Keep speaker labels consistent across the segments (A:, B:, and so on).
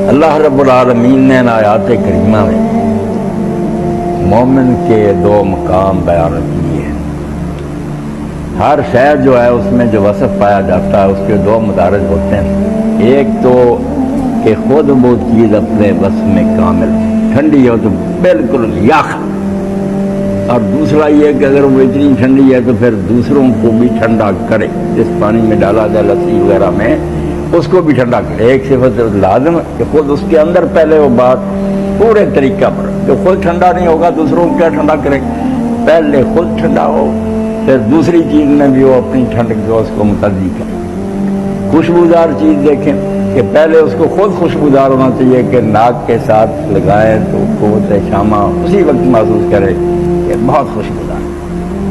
A: اللہ رب العالمین نے آیات کریمہ میں مومن کے دو مقام بیان کیے ہیں۔ ہر شے جو ہے اس میں جو وصف پایا جاتا ہے اس کے دو مدارج ہوتے ہیں، ایک تو کہ خود وہ چیز اپنے وصف میں کامل ٹھنڈی ہو تو بالکل یخ، اور دوسرا یہ کہ اگر وہ اتنی ٹھنڈی ہے تو پھر دوسروں کو بھی ٹھنڈا کرے، جس پانی میں ڈالا جائے لسی وغیرہ میں اس کو بھی ٹھنڈا کرے۔ ایک صفت لازم کہ خود اس کے اندر پہلے وہ بات پورے طریقہ پر کہ خود ٹھنڈا نہیں ہوگا دوسروں کو کیا ٹھنڈا کرے، پہلے خود ٹھنڈا ہو پھر دوسری چیز میں بھی وہ اپنی ٹھنڈک جو اس کو متعدی کرے۔ خوشبودار چیز دیکھیں کہ پہلے اس کو خود خوشبودار ہونا چاہیے کہ ناک کے ساتھ لگائیں تو قوت شامہ اسی وقت محسوس کرے کہ بہت خوشبودار،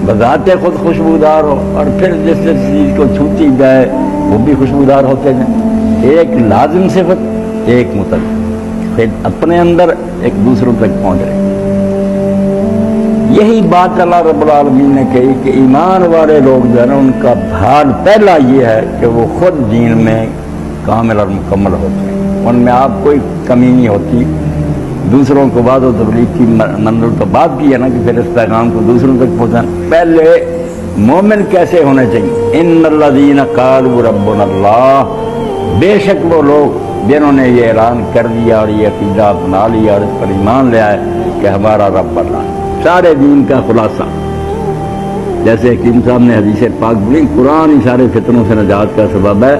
A: بذات خود خوشبودار ہو، اور پھر جس جس چیز کو چھوتی جائے وہ بھی خوشبودار ہوتے ہیں۔ ایک لازم صفت، ایک متعدی، پھر اپنے اندر ایک دوسروں تک پہنچ رہے۔ یہی بات اللہ رب العالمین نے کہی کہ ایمان والے لوگ جو ہے نا ان کا حال پہلا یہ ہے کہ وہ خود دین میں کامل اور مکمل ہوتے ہیں، ان میں آپ کوئی کمی نہیں ہوتی۔ دوسروں کو بعد و تبلیغ کی منظور تو بات کی ہے نا کہ پھر اس پیغام کو دوسروں تک پہنچانا۔ پہلے مومن کیسے ہونے چاہیے؟ ان الذین قالوا ربنا اللہ، بے شک وہ لوگ جنہوں نے یہ اعلان کر دیا اور یہ عقیدہ اپنا لیا اور اس پر ایمان لے آئے کہ ہمارا رب اللہ۔ سارے دین کا خلاصہ جیسے حکیم صاحب نے حدیث پاک بولی، قرآن ہی سارے فتنوں سے نجات کا سبب ہے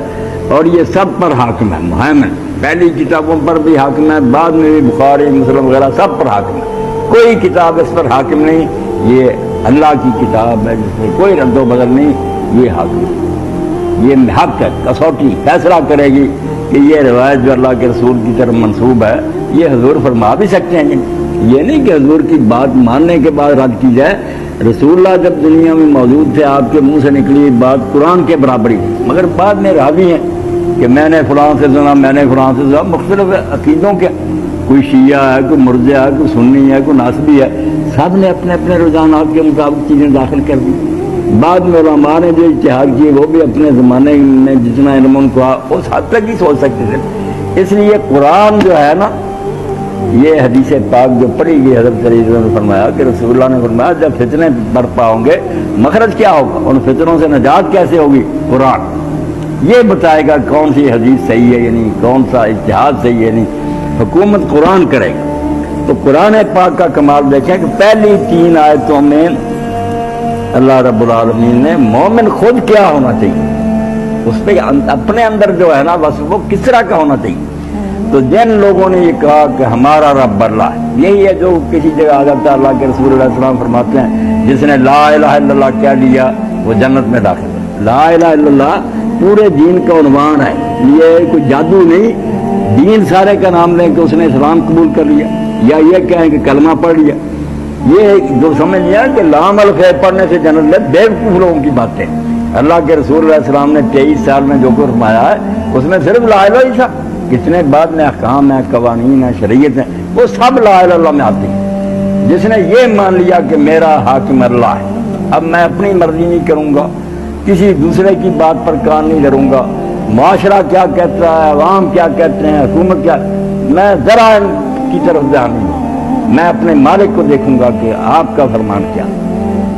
A: اور یہ سب پر حاکم ہے، مہیمن، پہلی کتابوں پر بھی حاکم ہے، بعد میں بھی بخاری مسلم وغیرہ سب پر حاکم ہے، کوئی کتاب اس پر حاکم نہیں، یہ اللہ کی کتاب ہے جس میں کوئی رد و بدل نہیں، یہ حاکم ہے، یہ حق ہے، کسوٹی فیصلہ کرے گی کہ یہ روایت جو اللہ کے رسول کی طرف منسوب ہے یہ حضور فرما بھی سکتے ہیں، یہ نہیں کہ حضور کی بات ماننے کے بعد رد کی جائے۔ رسول اللہ جب دنیا میں موجود تھے آپ کے منہ سے نکلی بات قرآن کے برابر ہی تھی، مگر بعد میں راوی ہیں کہ میں نے فلاں سے سنا، میں نے فلاں سے سنا، مختلف عقیدوں کے، کوئی شیعہ ہے، کوئی مرزا ہے، کوئی سنی ہے، کوئی ناسبی ہے، سب نے اپنے اپنے رجحانات کے مطابق چیزیں داخل کر دی۔ بعد میں علماء نے جو اجتہاد کیے وہ بھی اپنے زمانے میں جتنا علم ان کو اس حد تک ہی سوچ سکتے تھے۔ اس لیے قرآن جو ہے نا، یہ حدیث پاک جو پڑھی گئی حضرت علی نے فرمایا کہ رسول اللہ نے فرمایا جب فتنے برپا ہوں گے مخرج کیا ہوگا، ان فتنوں سے نجات کیسے ہوگی؟ قرآن یہ بتائے گا کون سی حدیث صحیح ہے یعنی کون سا اجتہاد صحیح ہے یعنی، حکومت قرآن کرے گا۔ تو قرآن پاک کا کمال دیکھیں کہ پہلی 3 آیتوں میں اللہ رب العالمین نے مومن خود کیا ہونا چاہیے، اس پہ اپنے اندر جو ہے نا بس وہ کس طرح کا ہونا چاہیے۔ تو جن لوگوں نے یہ کہا کہ ہمارا رب اللہ ہے، یہی ہے جو کسی جگہ آ جاتا ہے اللہ کے رسول علیہ السلام فرماتے ہیں جس نے لا الہ الا اللہ کہہ لیا وہ جنت میں داخل ہے۔ لا الہ الا اللہ پورے دین کا عنوان ہے، یہ کوئی جادو نہیں، دین سارے کا نام لیں کہ اس نے اسلام قبول کر لیا یا یہ کہیں کہ کلمہ پڑھ لیا، یہ جو سمجھ لیا کہ لام الخیر پڑھنے سے جنت لے، بیوقوف لوگوں کی باتیں۔ اللہ کے رسول علیہ السلام نے 23 سال میں جو کچھ فرمایا ہے اس میں صرف لا الہ ہی تھا، کتنے بعد میں احکام ہیں، قوانین ہیں، شریعت ہیں، وہ سب لا الہ الا اللہ میں آتی ہیں۔ جس نے یہ مان لیا کہ میرا حاکم اللہ ہے، اب میں اپنی مرضی نہیں کروں گا، کسی دوسرے کی بات پر کان نہیں دھروں گا، معاشرہ کیا کہتا ہے، عوام کیا کہتے ہیں، حکومت کیا، میں ذرا ان کی طرف دھیان نہیں دوں، میں اپنے مالک کو دیکھوں گا کہ آپ کا فرمان کیا۔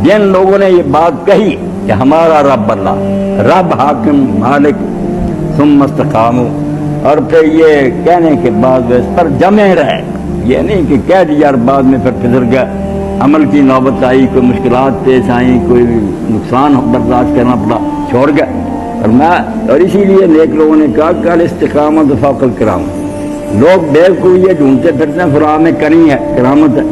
A: جن لوگوں نے یہ بات کہی کہ ہمارا رب اللہ، رب حاکم مالک، ثم استقاموا، اور پھر یہ کہنے کے بعد اس پر جمے رہے، یہ نہیں کہ کہہ دیا اور بعد میں پھر پھسل گیا، عمل کی نوبت آئی، کوئی مشکلات پیش آئیں، کوئی نقصان برداشت کرنا پڑا، چھوڑ گیا۔ اور اسی لیے نیک لوگوں نے کہا کہ الاستقامت فوق الکرام، لوگ بیوقوف یہ ڈھونڈتے پھرتے ہیں فلاں میں کنی ہے، کرامت ہے،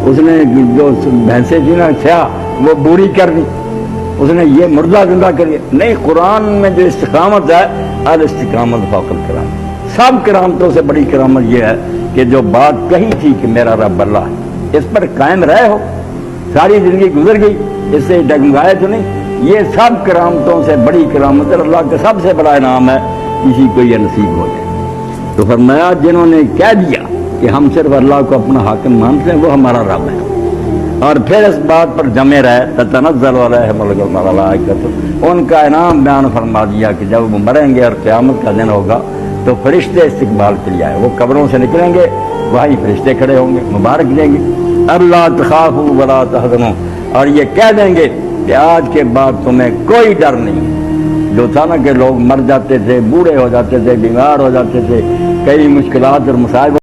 A: اس نے جو بھینسیں تھی نا سیاہ وہ بوری کر دی، اس نے یہ مردہ زندہ کر دیا، نہیں، قرآن میں جو استقامت ہے الاستقامت فوق الکرام، سب کرامتوں سے بڑی کرامت یہ ہے کہ جو بات کہی تھی کہ میرا رب اللہ ہے اس پر قائم رہے ہو، ساری زندگی گزر گئی اس سے ڈگمگائے تو نہیں، یہ سب کرامتوں سے بڑی کرامت ہے، اللہ کا سب سے بڑا انعام ہے کسی کو یہ نصیب ہو جائے۔ تو فرمایا جنہوں نے کہہ دیا کہ ہم صرف اللہ کو اپنا حاکم مانتے ہیں وہ ہمارا رب ہے، اور پھر اس بات پر جمے رہے، تتنزل علیہم الملائکۃ، ان کا انعام بیان فرما دیا کہ جب وہ مریں گے اور قیامت کا دن ہوگا تو فرشتے استقبال کے لیے آئے، وہ قبروں سے نکلیں گے، وہیں فرشتے کھڑے ہوں گے، مبارک دیں گے، اللہ تخافوا ولا تحزنوا، اور یہ کہہ دیں گے کہ آج کے بعد تمہیں کوئی ڈر نہیں۔ جو تھا نا کہ لوگ مر جاتے تھے، بوڑھے ہو جاتے تھے، بیمار ہو جاتے تھے، کئی مشکلات اور مصائب